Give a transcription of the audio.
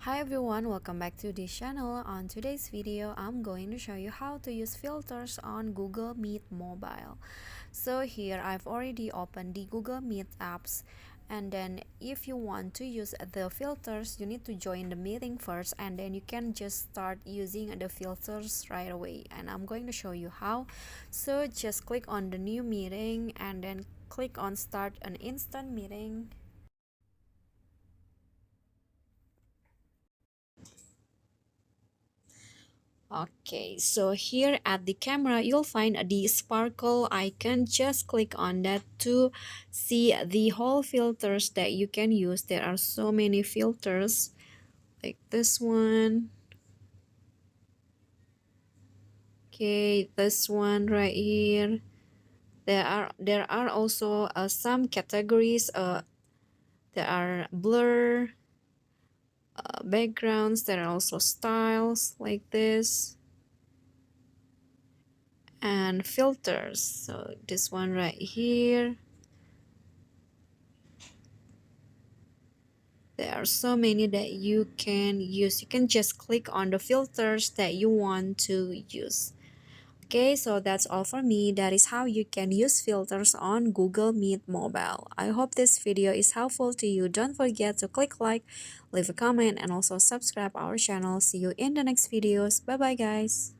Hi everyone, welcome back to this channel. On today's video, I'm going to show you how to use filters on Google Meet Mobile. So here I've already opened the Google Meet apps, and then if you want to use the filters, you need to join the meeting first, and then you can just start using the filters right away. And I'm going to show you how. So just click on the new meeting and then click on start an instant meeting. Okay, so here at the camera, you'll find the sparkle icon. Just click on that to see the whole filters that you can use. There are so many filters like this one. Okay, this one right here. There are also some categories. There are blur, backgrounds. There are also styles like this and filters. So this one right here. There are so many that you can use. You can just click on the filters that you want to use. Okay, so that's all for me. That is how you can use filters on Google Meet Mobile. I hope this video is helpful to you. Don't forget to click like, leave a comment, and also subscribe our channel. See you in the next videos. Bye bye guys.